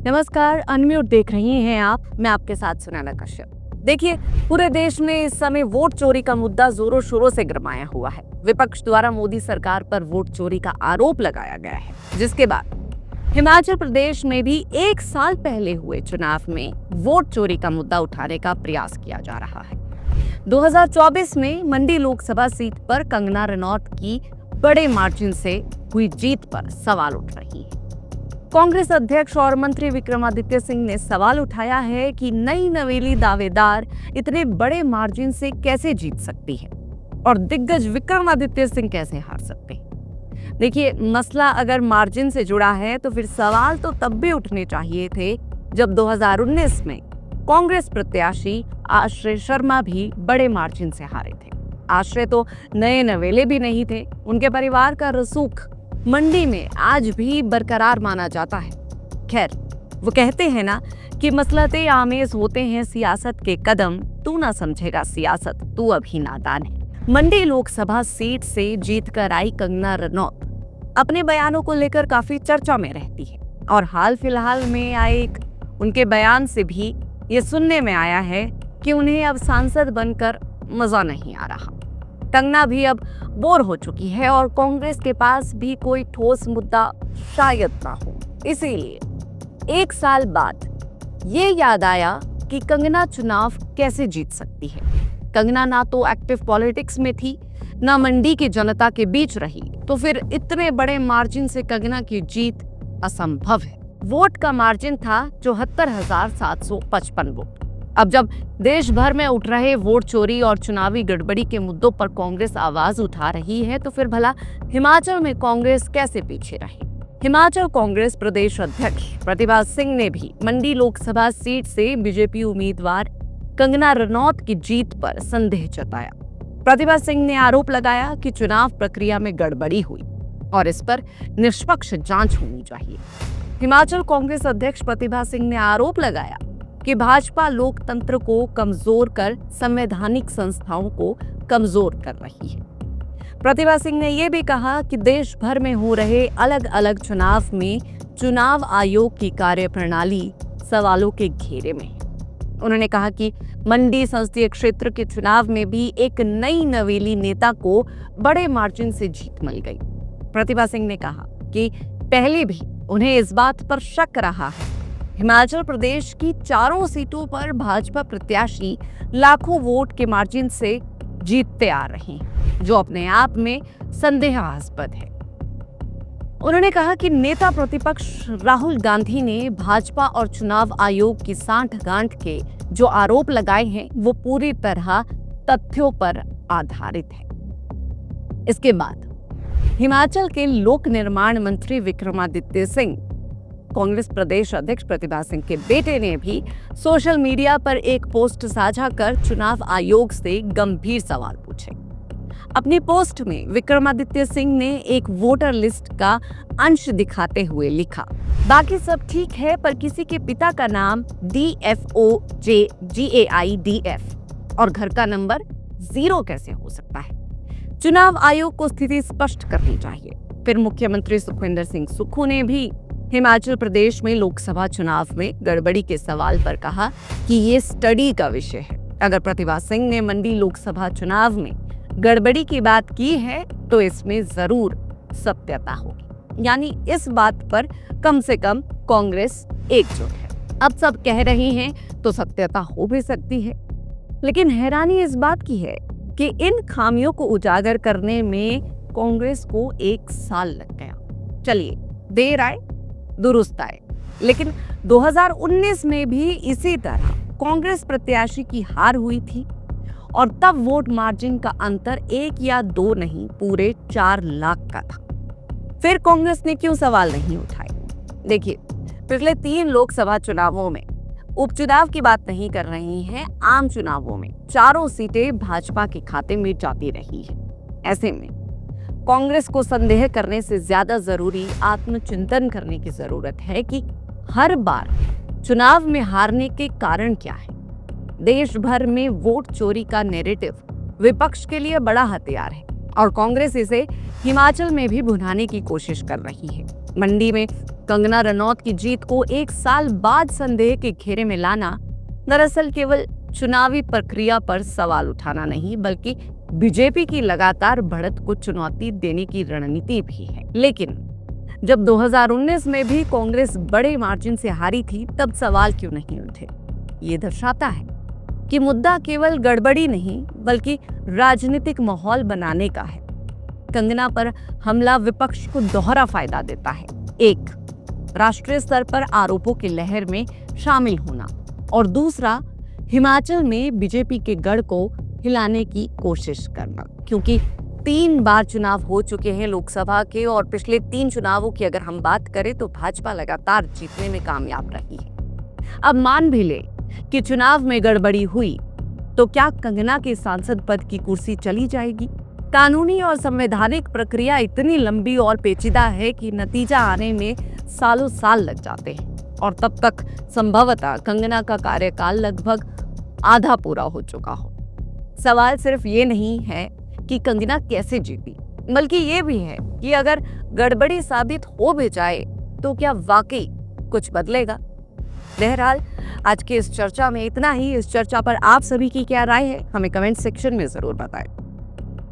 नमस्कार, अनम्यूट देख रही हैं आप। मैं आपके साथ सुनैना कश्यप। देखिए, पूरे देश में इस समय वोट चोरी का मुद्दा जोरों शोरों से गरमाया हुआ है। विपक्ष द्वारा मोदी सरकार पर वोट चोरी का आरोप लगाया गया है, जिसके बाद हिमाचल प्रदेश में भी 1 साल पहले हुए चुनाव में वोट चोरी का मुद्दा उठाने का प्रयास किया जा रहा है। 2024 में मंडी लोकसभा सीट पर कंगना रनौत की बड़े मार्जिन से हुई जीत पर सवाल उठ रही है। कांग्रेस अध्यक्ष और मंत्री विक्रमादित्य सिंह ने सवाल उठाया है कि नई नवेली दावेदार इतने बड़े मार्जिन से कैसे जीत सकती है और दिग्गज विक्रमादित्य सिंह कैसे हार सकते हैं। देखिए, मसला अगर मार्जिन से जुड़ा है तो फिर सवाल तो तब भी उठने चाहिए थे जब 2019 में कांग्रेस प्रत्याशी आश्रय शर्मा भी बड़े मार्जिन से हारे थे। आश्रय तो नए नवेले भी नहीं थे। उनके परिवार का रसूख मंडी में आज भी बरकरार माना जाता है। खैर, वो कहते हैं ना कि मसलते आमेज होते हैं सियासत के कदम, तू ना समझेगा सियासत, तू अभी नादान है। मंडी लोकसभा सीट से जीतकर आई कंगना रनौत अपने बयानों को लेकर काफी चर्चा में रहती है और हाल फिलहाल में आए एक उनके बयान से भी ये सुनने में आया है कि उन्हें अब सांसद बनकर मजा नहीं आ रहा। कंगना भी अब बोर हो चुकी है और कांग्रेस के पास भी कोई ठोस मुद्दा शायद ना हो। इसीलिए 1 साल बाद ये याद आया कि कंगना चुनाव कैसे जीत सकती है। कंगना ना तो एक्टिव पॉलिटिक्स में थी, ना मंडी की जनता के बीच रही, तो फिर इतने बड़े मार्जिन से कंगना की जीत असंभव है। वोट का मार्जिन था 74,755 वोट। अब जब देश भर में उठ रहे वोट चोरी और चुनावी गड़बड़ी के मुद्दों पर कांग्रेस आवाज उठा रही है, तो फिर भला हिमाचल में कांग्रेस कैसे पीछे रही। हिमाचल कांग्रेस प्रदेश अध्यक्ष प्रतिभा सिंह ने भी मंडी लोकसभा सीट से बीजेपी उम्मीदवार कंगना रनौत की जीत पर संदेह जताया। प्रतिभा सिंह ने आरोप लगाया कि चुनाव प्रक्रिया में गड़बड़ी हुई और इस पर निष्पक्ष जांच होनी चाहिए। हिमाचल कांग्रेस अध्यक्ष प्रतिभा सिंह ने आरोप लगाया कि भाजपा लोकतंत्र को कमजोर कर संवैधानिक संस्थाओं को कमजोर कर रही है। प्रतिभा सिंह ने यह भी कहा कि देश भर में हो रहे अलग अलग चुनाव में चुनाव आयोग की कार्यप्रणाली सवालों के घेरे में है। उन्होंने कहा कि मंडी संसदीय क्षेत्र के चुनाव में भी एक नई नवेली नेता को बड़े मार्जिन से जीत मिल गई। प्रतिभा सिंह ने कहा कि पहले भी उन्हें इस बात पर शक रहा है हिमाचल प्रदेश की 4 सीटों पर भाजपा प्रत्याशी लाखों वोट के मार्जिन से जीतते आ रहे हैं, जो अपने आप में संदेहास्पद है। उन्होंने कहा कि नेता प्रतिपक्ष राहुल गांधी ने भाजपा और चुनाव आयोग की सांठ-गांठ के जो आरोप लगाए हैं वो पूरी तरह तथ्यों पर आधारित है। इसके बाद हिमाचल के लोक निर्माण मंत्री विक्रमादित्य सिंह, कांग्रेस प्रदेश अध्यक्ष प्रतिभा सिंह के बेटे ने भी सोशल मीडिया पर एक पोस्ट साझा कर चुनाव आयोग से गंभीर सवाल पूछे। अपनी पोस्ट में विक्रमादित्य सिंह ने एक वोटर लिस्ट का अंश दिखाते हुए लिखा, बाकी सब ठीक है पर किसी के पिता का नाम DFOJGAIDF और घर का नंबर 0 कैसे हो सकता है। चुनाव आयोग को स्थिति स्पष्ट करनी चाहिए। फिर मुख्यमंत्री सुखविंदर सिंह सुक्खू ने भी हिमाचल प्रदेश में लोकसभा चुनाव में गड़बड़ी के सवाल पर कहा कि ये स्टडी का विषय है। अगर प्रतिभा सिंह ने मंडी लोकसभा चुनाव में गड़बड़ी की बात की है तो इसमें जरूर सत्यता होगी, यानी इस बात पर कम से कम कांग्रेस एकजुट है। अब सब कह रही हैं तो सत्यता हो भी सकती है, लेकिन हैरानी इस बात की है कि इन खामियों को उजागर करने में कांग्रेस को 1 साल लग गया। चलिए, देर आए दुरुस्त आए, लेकिन 2019 में भी इसी तरह कांग्रेस प्रत्याशी की हार हुई थी और तब वोट मार्जिन का अंतर 1 या 2 नहीं, पूरे 4 लाख का था। फिर कांग्रेस ने क्यों सवाल नहीं उठाए। देखिए, पिछले 3 लोकसभा चुनावों में, उपचुनाव की बात नहीं कर रही हैं, आम चुनावों में 4 सीटें भाजपा के खाते में जाती रही है। ऐसे में कांग्रेस को संदेह करने से ज्यादा जरूरी आत्मचिंतन करने की जरूरत है कि हर बार चुनाव में हारने के कारण क्या है। देश भर में वोट चोरी का नैरेटिव विपक्ष के लिए बड़ा हथियार है और कांग्रेस इसे हिमाचल में भी भुनाने की कोशिश कर रही है। मंडी में कंगना रनौत की जीत को एक साल बाद संदेह के घेरे में लाना दरअसल केवल चुनावी प्रक्रिया पर सवाल उठाना नहीं, बल्कि बीजेपी की लगातार बढ़त को चुनौती देने की रणनीति भी है। लेकिन जब 2019 में भी कांग्रेस बड़े मार्जिन से हारी थी, तब सवाल क्यों नहीं उठे? ये दर्शाता है कि मुद्दा केवल गड़बड़ी नहीं, बल्कि राजनीतिक माहौल बनाने का है। कंगना पर हमला विपक्ष को दोहरा फायदा देता है। एक, राष्ट्रीय स्तर पर आरोपों की लहर में शामिल होना, और दूसरा, हिमाचल में बीजेपी के गढ़ को हिलाने की कोशिश करना। क्योंकि 3 बार चुनाव हो चुके हैं लोकसभा के, और पिछले 3 चुनावों की अगर हम बात करें तो भाजपा लगातार जीतने में कामयाब रही है। अब मान भी ले कि चुनाव में गड़बड़ी हुई, तो क्या कंगना के सांसद पद की कुर्सी चली जाएगी? कानूनी और संवैधानिक प्रक्रिया इतनी लंबी और पेचीदा है कि नतीजा आने में सालों साल लग जाते हैं, और तब तक संभवतः कंगना का कार्यकाल लगभग आधा पूरा हो चुका हो। सवाल सिर्फ ये नहीं है कि कंगना कैसे जीती, बल्कि ये भी है कि अगर गड़बड़ी साबित हो भी जाए तो क्या वाकई कुछ बदलेगा? बहरहाल आज की इस चर्चा में इतना ही। इस चर्चा पर आप सभी की क्या राय है, हमें कमेंट सेक्शन में जरूर बताएं।